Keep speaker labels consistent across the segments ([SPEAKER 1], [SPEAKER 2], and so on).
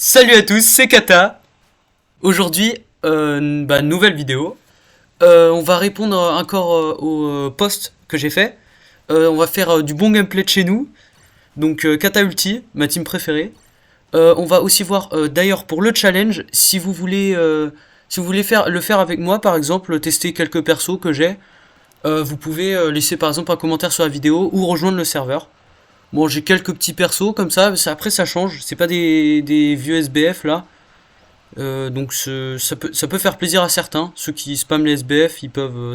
[SPEAKER 1] Salut à tous, c'est Kata. Aujourd'hui, nouvelle vidéo. On va répondre encore au post que j'ai fait. On va faire du bon gameplay de chez nous. Donc Kata Ulti, ma team préférée. On va aussi voir d'ailleurs pour le challenge, si vous voulez le faire avec moi, par exemple, tester quelques persos que j'ai. Vous pouvez laisser par exemple un commentaire sur la vidéo ou rejoindre le serveur. Bon, j'ai quelques petits persos comme ça, après ça change, c'est pas des vieux SBF là. Donc ça peut faire plaisir à certains. Ceux qui spamment les SBF,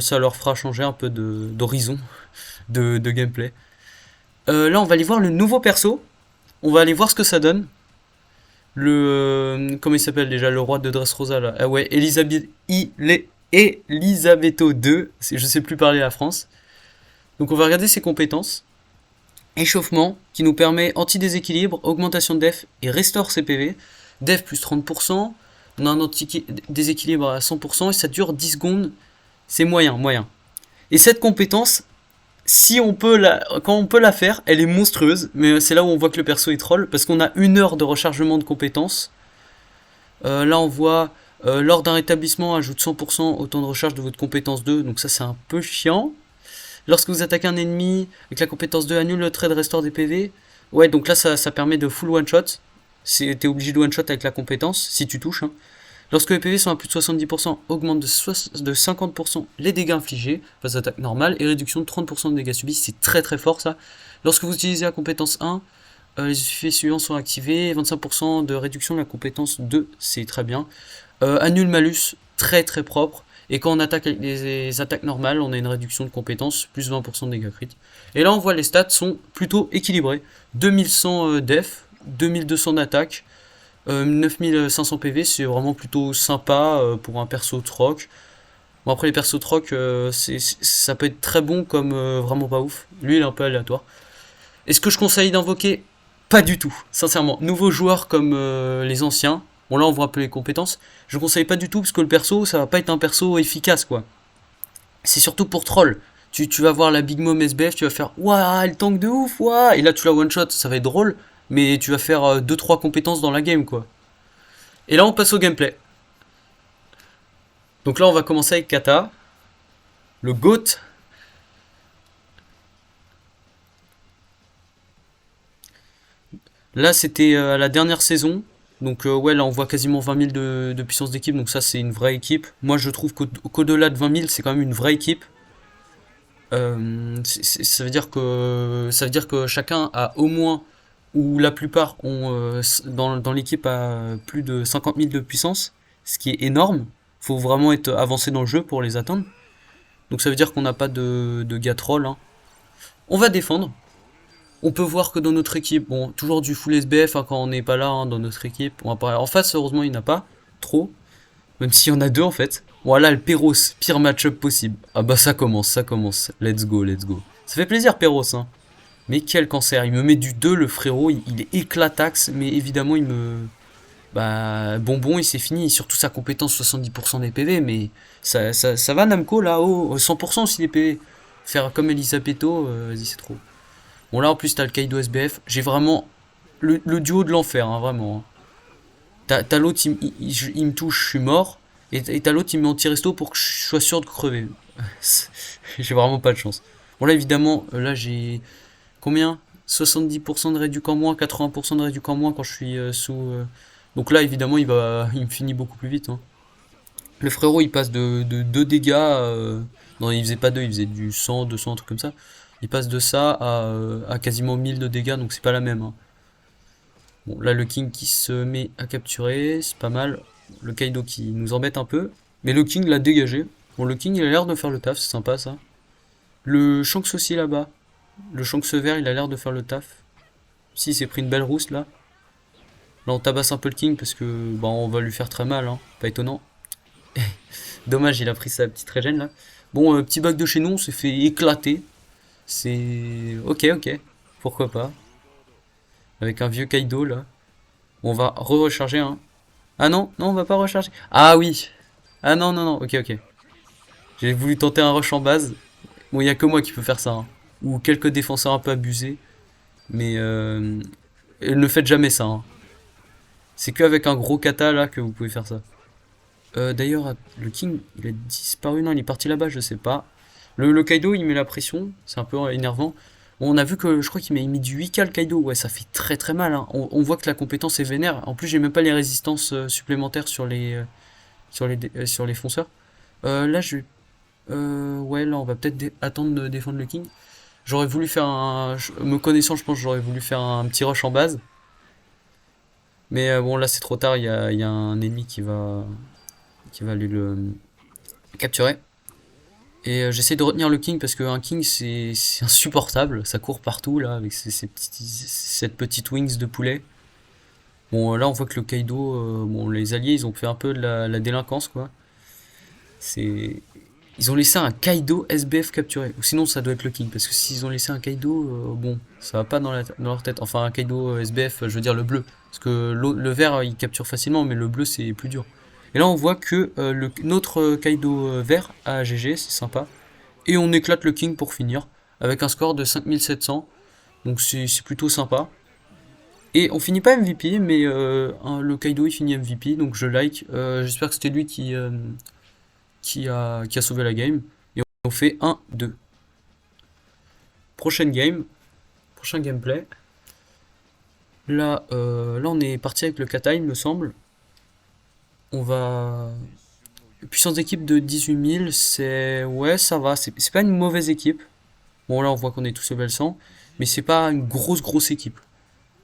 [SPEAKER 1] ça leur fera changer un peu d'horizon de gameplay. Là, on va aller voir le nouveau perso. On va aller voir ce que ça donne. Comment il s'appelle déjà, le roi de Dressrosa là. Ah ouais, Elisabetto 2. Je sais plus parler la France. Donc on va regarder ses compétences. Échauffement, qui nous permet anti-déséquilibre, augmentation de def et restore ses PV. Def plus 30%. On a un anti-déséquilibre à 100% et ça dure 10 secondes. C'est moyen. Et cette compétence, quand on peut la faire, elle est monstrueuse. Mais c'est là où on voit que le perso est troll. Parce qu'on a 1 heure de rechargement de compétences. Là on voit, lors d'un rétablissement, ajoute 100% au temps de recharge de votre compétence 2. Donc ça c'est un peu chiant. Lorsque vous attaquez un ennemi avec la compétence 2, annule le trait de restore des PV. Ouais, donc là ça permet de full one shot. T'es obligé de one shot avec la compétence si tu touches. Lorsque les PV sont à plus de 70%, augmente de 50% les dégâts infligés face à attaque normale et réduction de 30% de dégâts subis. C'est très fort ça. Lorsque vous utilisez la compétence 1, les effets suivants sont activés. 25% de réduction de la compétence 2, c'est très bien. Annule malus, très propre. Et quand on attaque avec les attaques normales, on a une réduction de compétences, plus 20% de dégâts critiques. Et là, on voit les stats sont plutôt équilibrés. 2100 def, 2200 d'attaque, 9500 PV, c'est vraiment plutôt sympa pour un perso troc. Bon, après, les persos troc, ça peut être très bon comme vraiment pas ouf. Lui, il est un peu aléatoire. Est-ce que je conseille d'invoquer? Pas du tout, sincèrement. Nouveaux joueurs comme les anciens, bon là on voit un peu les compétences, je conseille pas du tout parce que le perso ça va pas être un perso efficace quoi. C'est surtout pour troll. Tu vas voir la Big Mom SBF, tu vas faire waouh elle tank de ouf, waouh, et là tu la one shot, ça va être drôle, mais tu vas faire 2-3 compétences dans la game quoi. Et là on passe au gameplay. Donc là on va commencer avec Kata, le GOAT. Là c'était à la dernière saison. Donc ouais là on voit quasiment 20 000 de puissance d'équipe. Donc ça c'est une vraie équipe. Moi je trouve qu'au-delà de 20 000 c'est quand même une vraie équipe. Ça veut dire que chacun a au moins, ou la plupart ont dans l'équipe a plus de 50 000 de puissance. Ce qui est énorme. Faut vraiment être avancé dans le jeu pour les atteindre. Donc ça veut dire qu'on n'a pas de gars troll. Hein. On va défendre. On peut voir que dans notre équipe, bon, toujours du full SBF hein, quand on n'est pas là dans notre équipe. En face, heureusement, il n'y en a pas trop. Même s'il y en a 2 en fait. Voilà le Perros, pire match-up possible. Ah bah ça commence. Let's go. Ça fait plaisir Perros, hein. Mais quel cancer. Il me met du 2 le frérot. Il est éclataxe, mais évidemment il me... Bah bonbon et c'est fini. Surtout sa compétence 70% des PV. Mais ça va Namco là, oh, 100% aussi des PV. Faire comme Elisabetto, vas-y c'est trop. Bon là en plus t'as le Kaido SBF, j'ai vraiment le duo de l'enfer, hein, vraiment. Hein. T'as l'autre, il me touche, je suis mort, et t'as l'autre, il me met anti-resto pour que je sois sûr de crever. J'ai vraiment pas de chance. Bon là évidemment, là j'ai combien 70% de réduc en moins, 80% de réduc en moins quand je suis sous... Donc là évidemment il me finit beaucoup plus vite. Hein. Le frérot il passe de 2 dégâts, non il faisait pas 2, il faisait du 100, 200, un truc comme ça. Il passe de ça à quasiment 1000 de dégâts, donc c'est pas la même. Hein. Bon, là, le King qui se met à capturer, c'est pas mal. Le Kaido qui nous embête un peu. Mais le King l'a dégagé. Bon, le King, il a l'air de faire le taf, c'est sympa, ça. Le Shanks aussi, là-bas. Le Shanks vert, il a l'air de faire le taf. Si, il s'est pris une belle rousse, là. Là, on tabasse un peu le King, parce que, bah, on va lui faire très mal, hein. Pas étonnant. Dommage, il a pris sa petite régène, là. Bon, petit bug de chez nous, on s'est fait éclater. C'est... Ok. Pourquoi pas. Avec un vieux Kaido, là. On va recharger, hein. Ah non, on va pas recharger. Ah oui. Ah non, ok. J'ai voulu tenter un rush en base. Bon, il y a que moi qui peux faire ça. Hein. Ou quelques défenseurs un peu abusés. Mais ne faites jamais ça. Hein. C'est qu'avec un gros kata là que vous pouvez faire ça. D'ailleurs, le King, il a disparu, non, il est parti là-bas, je sais pas. Le Kaido, il met la pression, c'est un peu énervant. Bon, on a vu que je crois qu'il m'a mis du 8K le Kaido, ouais, ça fait très très mal, hein. On voit que la compétence est vénère. En plus, j'ai même pas les résistances supplémentaires sur les fonceurs. Là, ouais, là, on va peut-être attendre de défendre le King. J'aurais voulu faire me connaissant, je pense que j'aurais voulu faire un petit rush en base. Mais bon, là, c'est trop tard, il y a un ennemi qui va aller le capturer. Et j'essaie de retenir le King parce qu'un King c'est insupportable, ça court partout là avec cette petite wings de poulet. Bon là on voit que le Kaido, bon les alliés ils ont fait un peu de la délinquance quoi. C'est Ils ont laissé un Kaido SBF capturé. Ou sinon ça doit être le King parce que s'ils ont laissé un Kaido, bon ça va pas dans leur tête. Enfin un Kaido SBF, je veux dire le bleu. Parce que le vert il capture facilement mais le bleu c'est plus dur. Et là on voit que notre Kaido vert a GG, c'est sympa. Et on éclate le King pour finir, avec un score de 5700. Donc c'est plutôt sympa. Et on finit pas MVP, mais le Kaido il finit MVP, donc je like. J'espère que c'était lui qui a sauvé la game. Et on fait 1-2. Prochaine game, prochain gameplay. Là on est parti avec le kata, il me semble. On va... Puissance d'équipe de 18 000, c'est... Ouais, ça va, c'est pas une mauvaise équipe. Bon, là, on voit qu'on est tous level 100, mais c'est pas une grosse équipe.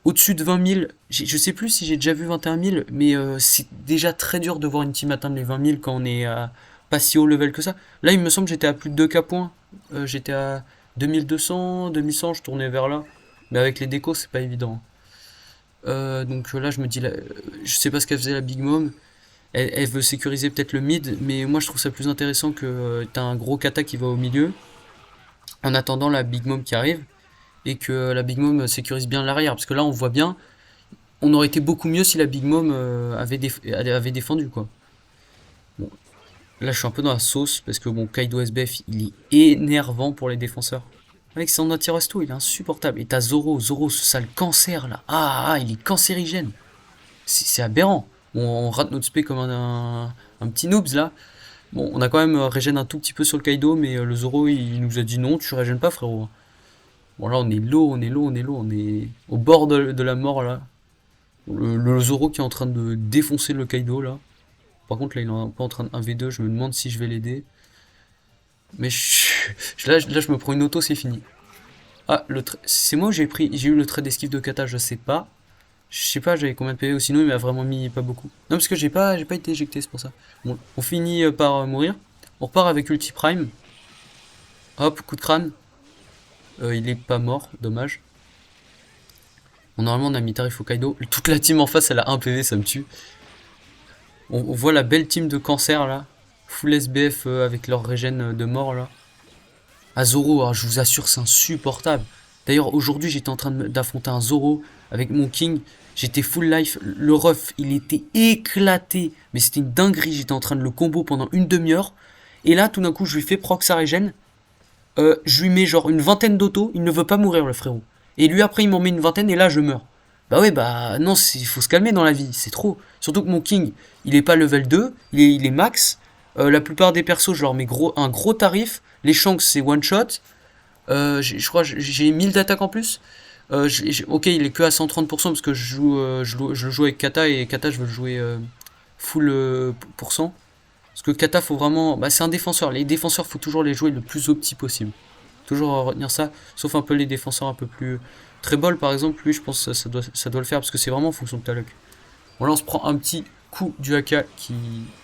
[SPEAKER 1] Au-dessus de 20 000, je sais plus si j'ai déjà vu 21 000, mais c'est déjà très dur de voir une team atteindre les 20 000 quand on est pas si haut level que ça. Là, il me semble que j'étais à plus de 2K points. J'étais à 2200, 2100, je tournais vers là. Mais avec les décos, c'est pas évident. Donc là, je me dis, je sais pas ce qu'elle faisait la Big Mom. Elle veut sécuriser peut-être le mid, mais moi je trouve ça plus intéressant que t'as un gros kata qui va au milieu, en attendant la Big Mom qui arrive, et que la Big Mom sécurise bien l'arrière. Parce que là on voit bien, on aurait été beaucoup mieux si la Big Mom avait défendu quoi. Bon, là je suis un peu dans la sauce, parce que bon, Kaido SBF il est énervant pour les défenseurs. Avec son anti-resto il est insupportable. Et t'as Zoro, ce sale cancer là. Il est cancérigène. C'est aberrant. On rate notre spé comme un petit noobs là. Bon, on a quand même régène un tout petit peu sur le Kaido, mais le Zoro il nous a dit non, tu régènes pas frérot. Bon là on est low, on est au bord de la mort là. Le Zoro qui est en train de défoncer le Kaido là. Par contre là il est un peu en train de 1v2, je me demande si je vais l'aider. Mais là je me prends une auto, c'est fini. Ah, c'est moi où j'ai eu le trait d'esquive de kata, je sais pas. Je sais pas, j'avais combien de PV ou sinon il m'a vraiment mis pas beaucoup. Non, parce que j'ai pas été éjecté, c'est pour ça. Bon, on finit par mourir. On repart avec Ulti Prime. Hop, coup de crâne. Il est pas mort, dommage. Bon, normalement on a mis tarif au Kaido. Toute la team en face elle a 1 PV, ça me tue. On voit la belle team de cancer là. Full SBF avec leur régène de mort là. Ah Zoro, je vous assure c'est insupportable. D'ailleurs aujourd'hui j'étais en train d'affronter un Zoro avec mon King. J'étais full life, le ref il était éclaté. Mais c'était une dinguerie, j'étais en train de le combo pendant une demi-heure. Et là tout d'un coup je lui fais proc sa régène. Je lui mets genre une vingtaine d'auto, il ne veut pas mourir le frérot. Et lui après il m'en met une vingtaine et là je meurs. Bah ouais bah non, il faut se calmer dans la vie, c'est trop. Surtout que mon King, il est pas level 2, il est max. La plupart des persos je leur mets un gros tarif. Les Shanks c'est one shot. Je crois j'ai 1000 d'attaque en plus. Ok il est que à 130% parce que je le joue avec Kata et Kata je veux le jouer full pourcent. Parce que Kata faut vraiment... Bah, c'est un défenseur, les défenseurs faut toujours les jouer le plus opti possible. Toujours retenir ça, sauf un peu les défenseurs un peu plus... Trebol par exemple, lui je pense que ça doit le faire parce que c'est vraiment en fonction de ta luck. Bon là on se prend un petit coup du AK qui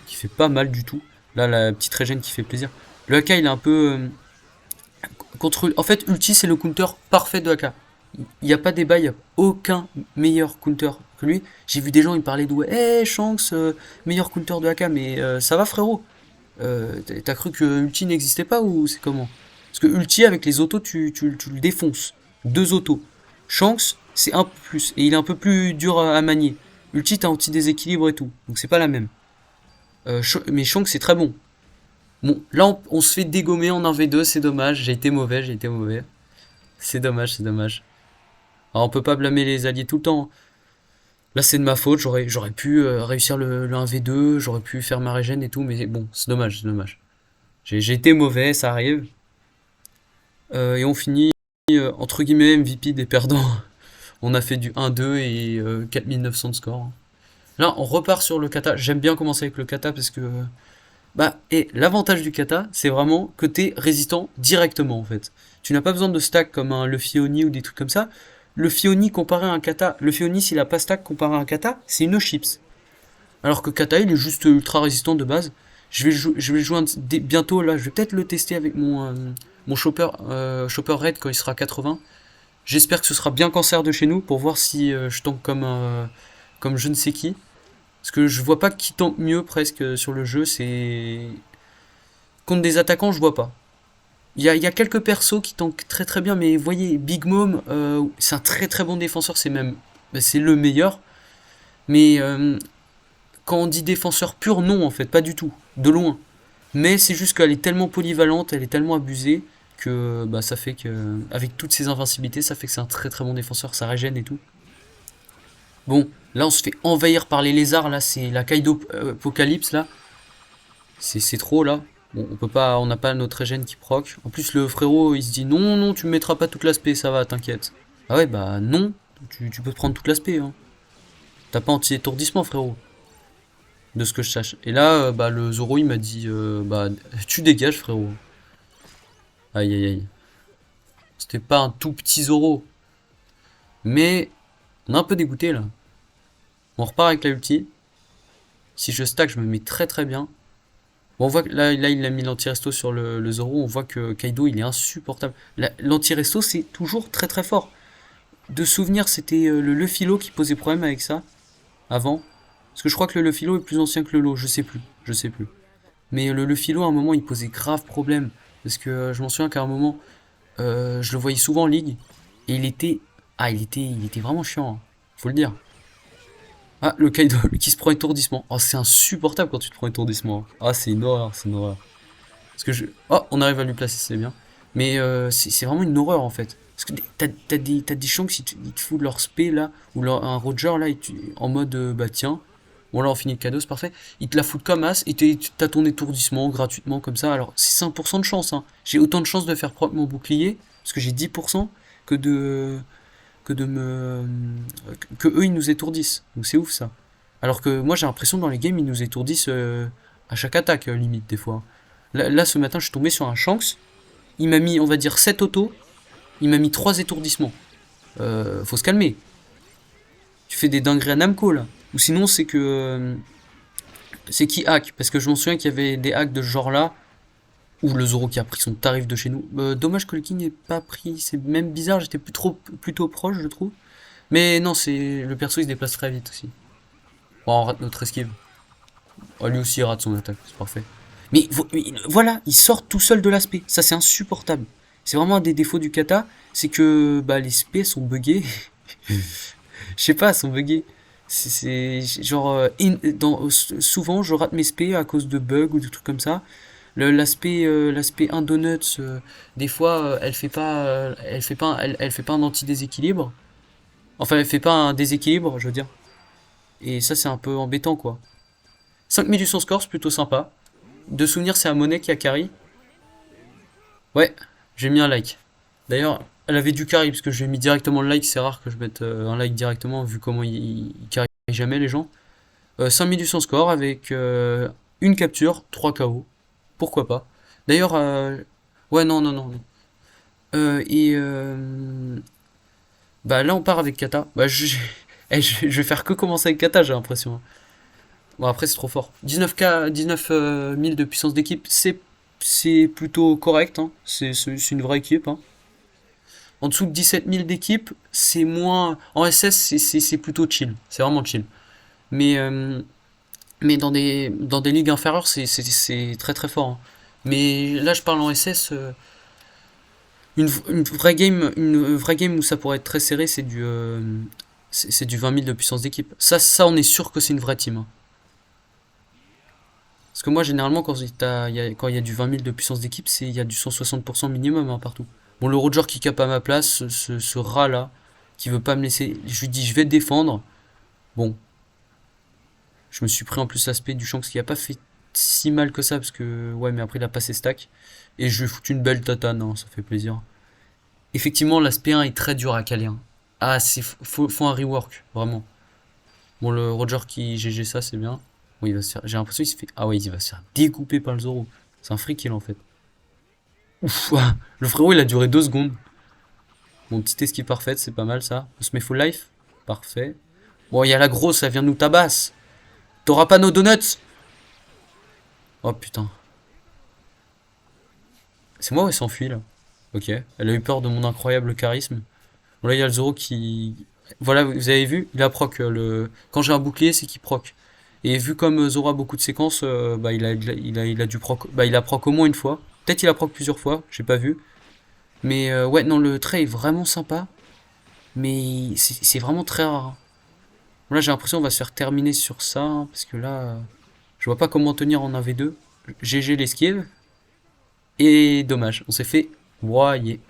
[SPEAKER 1] fait pas mal du tout. Là la petite régène qui fait plaisir. Le AK il est un peu... contre... En fait ulti c'est le counter parfait de AK. Il n'y a pas débat, il n'y a aucun meilleur counter que lui. J'ai vu des gens, ils parlaient de ouais, Shanks, meilleur counter de AK, mais ça va frérot. T'as cru que ulti n'existait pas ou c'est comment? Parce que ulti avec les autos, tu le défonces. 2 autos. Shanks, c'est un peu plus, et il est un peu plus dur à manier. Ulti, t'as un petit déséquilibre et tout, donc c'est pas la même. Mais Shanks, c'est très bon. Bon, là, on se fait dégommer en 1v2, c'est dommage, j'ai été mauvais. C'est dommage. Alors, on peut pas blâmer les alliés tout le temps. Là, c'est de ma faute, j'aurais pu réussir le 1v2, j'aurais pu faire ma régène et tout, mais bon, c'est dommage, c'est dommage. J'ai été mauvais, ça arrive. Et on finit, entre guillemets, MVP des perdants. On a fait du 1-2 et 4900 de score. Là, on repart sur le kata. J'aime bien commencer avec le kata parce que... Bah, et l'avantage du kata, c'est vraiment que t'es résistant directement, en fait. Tu n'as pas besoin de stack comme un Luffy Oni ou des trucs comme ça. Le Oni comparé à un kata, le Oni s'il a pas stack comparé à un kata, c'est une chips. Alors que kata, il est juste ultra résistant de base. Je vais le jouer bientôt, là, je vais peut-être le tester avec mon chopper raid quand il sera 80. J'espère que ce sera bien cancer de chez nous pour voir si je tank comme je ne sais qui. Parce que je vois pas qui tank mieux presque sur le jeu, c'est... Contre des attaquants, je vois pas. Il y a quelques persos qui tankent très très bien, mais vous voyez, Big Mom, c'est un très très bon défenseur, c'est même... bah, c'est le meilleur. Mais quand on dit défenseur pur, non en fait, pas du tout, de loin. Mais c'est juste qu'elle est tellement polyvalente, elle est tellement abusée, que bah, ça fait que, avec toutes ses invincibilités, ça fait que c'est un très très bon défenseur, ça régène et tout. Bon, là on se fait envahir par les lézards, là c'est la Kaido Apocalypse là. C'est trop là. Bon, on peut pas, on n'a pas notre régène qui proc. En plus le frérot il se dit non, non, tu me mettras pas toute l'aspect, ça va, t'inquiète. Ah ouais, bah non, tu peux te prendre toute l'aspect. Hein. T'as pas anti-étourdissement frérot, de ce que je sache. Et là, bah le Zoro il m'a dit, bah tu dégages frérot. Aïe aïe aïe. C'était pas un tout petit Zoro. Mais on est un peu dégoûté là. On repart avec la ulti. Si je stack, je me mets très très bien. Bon, on voit que là il a mis l'anti-resto sur le Zoro. On voit que Kaido, il est insupportable. L'anti-resto, c'est toujours très très fort. De souvenir, c'était le Luffy-Lo qui posait problème avec ça, avant. Parce que je crois que le Luffy-Lo est plus ancien que le Lo, je sais plus. Je sais plus. Mais le Luffy-Lo, à un moment, il posait grave problème. Parce que je m'en souviens qu'à un moment, je le voyais souvent en ligue. Et il était... Ah, il était vraiment chiant. Hein. Faut le dire. Ah, le Kaido qui se prend étourdissement. Oh, c'est insupportable quand tu te prends étourdissement. Ah, c'est une horreur, c'est une horreur. Parce que je... Oh, on arrive à lui placer, c'est bien. Mais c'est vraiment une horreur en fait. Parce que t'as des Shanks ils te foutent leur spé là, ou un Roger là, en mode bah tiens, bon là on finit le cadeau, c'est parfait. Ils te la foutent comme as et t'as ton étourdissement gratuitement comme ça. Alors c'est 5% de chance, hein. J'ai autant de chance de faire propre mon bouclier, parce que j'ai 10%, que de que de me que eux ils nous étourdissent. Donc c'est ouf ça. Alors que moi j'ai l'impression dans les games ils nous étourdissent à chaque attaque limite des fois. Là ce matin je suis tombé sur un Shanks, il m'a mis on va dire 7 autos, il m'a mis 3 étourdissements. Faut se calmer. Tu fais des dingueries à Namco là. Ou sinon c'est que c'est qui hack, parce que je m'en souviens qu'il y avait des hacks de ce genre là. Ou le Zoro qui a pris son tarif de chez nous. Dommage que le King n'ait pas pris. C'est même bizarre, j'étais plutôt proche, je trouve. Mais non, c'est le perso il se déplace très vite aussi. Bon, on rate notre esquive. Oh, lui aussi il rate son attaque, c'est parfait. Mais voilà, il sort tout seul de l'aspect. Ça c'est insupportable. C'est vraiment un des défauts du kata, c'est que bah, les spés sont buggés. Je sais pas, elles sont buggées. C'est genre souvent je rate mes spés à cause de bugs ou de trucs comme ça. L'aspect un donuts, des fois elle fait pas un anti-déséquilibre. Enfin elle fait pas un déséquilibre, je veux dire. Et ça c'est un peu embêtant quoi. 5000 son score, c'est plutôt sympa. De souvenir c'est Amone qui a carry. Ouais, j'ai mis un like. D'ailleurs, elle avait du carry parce que j'ai mis directement le like, c'est rare que je mette un like directement vu comment il carry jamais les gens. 5000 son score avec une capture, 3 KO. Pourquoi pas. D'ailleurs, ouais, non, non, non, non. Et bah là, on part avec Kata. Bah, je vais faire que commencer avec Kata, j'ai l'impression. Bon, après, c'est trop fort. 19 000 de puissance d'équipe, c'est plutôt correct. Hein. C'est une vraie équipe. Hein. En dessous de 17 000 d'équipe, c'est moins. En SS, c'est plutôt chill. C'est vraiment chill. Mais, euh, mais dans des ligues inférieures, c'est très très fort. Hein. Mais là, je parle en SS. Une vraie game où ça pourrait être très serré, c'est du 20 000 de puissance d'équipe. Ça, on est sûr que c'est une vraie team. Hein. Parce que moi, généralement, quand il y a du 20 000 de puissance d'équipe, il y a du 160% minimum hein, partout. Bon, le Roger qui cape à ma place, ce rat là, qui veut pas me laisser. Je lui dis, je vais te défendre. Bon, je me suis pris en plus l'aspect du Shanks qui a pas fait si mal que ça, parce que, ouais, mais après il a passé stack. Et je lui ai foutu une belle tatane, hein, ça fait plaisir. Effectivement, l'aspect 1 est très dur à caler, hein. Ah, faut un rework, vraiment. Bon, le Roger qui GG ça, c'est bien. Bon, il va se faire, j'ai l'impression qu'il se fait, ah ouais, il va se faire découper par le Zoro. C'est un free kill en fait. Ouf, le frérot il a duré 2 secondes. Bon, petite esquive parfaite, c'est pas mal ça. On se met full life. Parfait. Bon, il y a la grosse, elle vient nous tabasse. T'auras pas nos donuts. Oh putain. C'est moi ou elle s'enfuit là? Ok. Elle a eu peur de mon incroyable charisme. Bon, là, il y a le Zoro qui. Voilà, vous avez vu, il a proc. Quand j'ai un bouclier, c'est qu'il proc. Et vu comme Zoro a beaucoup de séquences, bah, il a dû proc. Bah, il a proc au moins une fois. Peut-être il a proc plusieurs fois, j'ai pas vu. Mais ouais, non, le trait est vraiment sympa. Mais c'est vraiment très rare. Là, j'ai l'impression qu'on va se faire terminer sur ça. Hein, parce que là, je vois pas comment tenir en 1v2. GG l'esquive. Et dommage, on s'est fait broyer.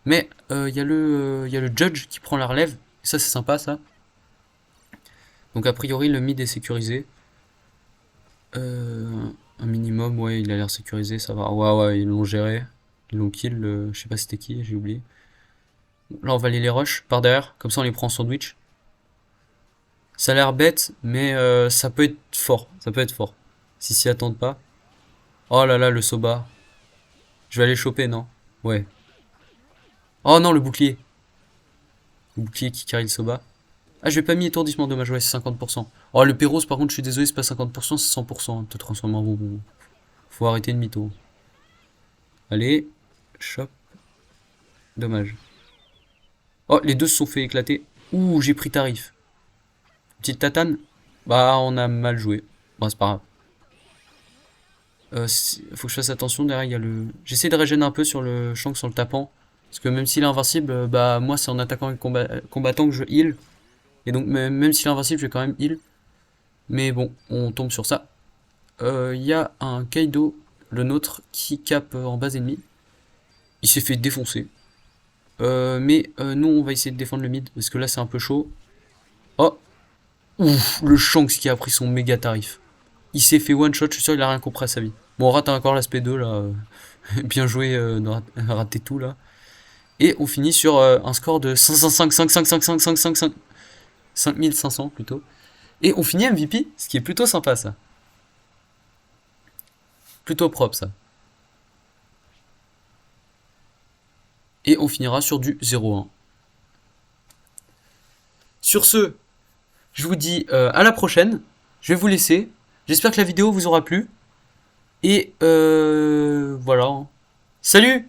[SPEAKER 1] Mais il y a le judge qui prend la relève. Et ça, c'est sympa, ça. Donc, a priori, le mid est sécurisé. Un minimum, ouais, il a l'air sécurisé, ça va. Ouais, ouais, ils l'ont géré. Ils l'ont kill. Je sais pas c'était qui, j'ai oublié. Là, on va aller les rush par derrière. Comme ça, on les prend en sandwich. Ça a l'air bête, mais ça peut être fort. Ça peut être fort. S'y attendent pas. Oh là là, le Soba. Je vais aller choper, non? Ouais. Oh non, le bouclier. Le bouclier qui carry le Soba. Ah, je vais pas mis étourdissement, dommage, ouais, c'est 50%. Oh, le Péros, par contre, je suis désolé, c'est pas 50%, c'est 100%. Te transformer en bonbon. Faut arrêter de mytho. Allez, chop. Dommage. Oh, les deux se sont fait éclater. Ouh, j'ai pris tarif. Petite tatane. Bah, on a mal joué. Bon, c'est pas grave. Faut que je fasse attention, derrière il y a le... J'essaie de régénérer un peu sur le Shanks en le tapant. Parce que même s'il est invincible, bah moi c'est en attaquant et combattant que je heal. Et donc même s'il est invincible, je vais quand même heal. Mais bon, on tombe sur ça. Il y a un Kaido, le nôtre, qui cap en base ennemie. Il s'est fait défoncer. Mais nous on va essayer de défendre le mid, parce que là c'est un peu chaud. Oh. Ouf, le Shanks qui a pris son méga tarif. Il s'est fait one shot, je suis sûr il a rien compris à sa vie. Bon, on rate encore l'aspect 2 là. Bien joué de rater tout là. Et on finit sur un score de 5500 plutôt. Et on finit MVP, ce qui est plutôt sympa ça. Plutôt propre ça. Et on finira sur du 0-1. Sur ce, je vous dis à la prochaine. Je vais vous laisser. J'espère que la vidéo vous aura plu. Et voilà. Salut!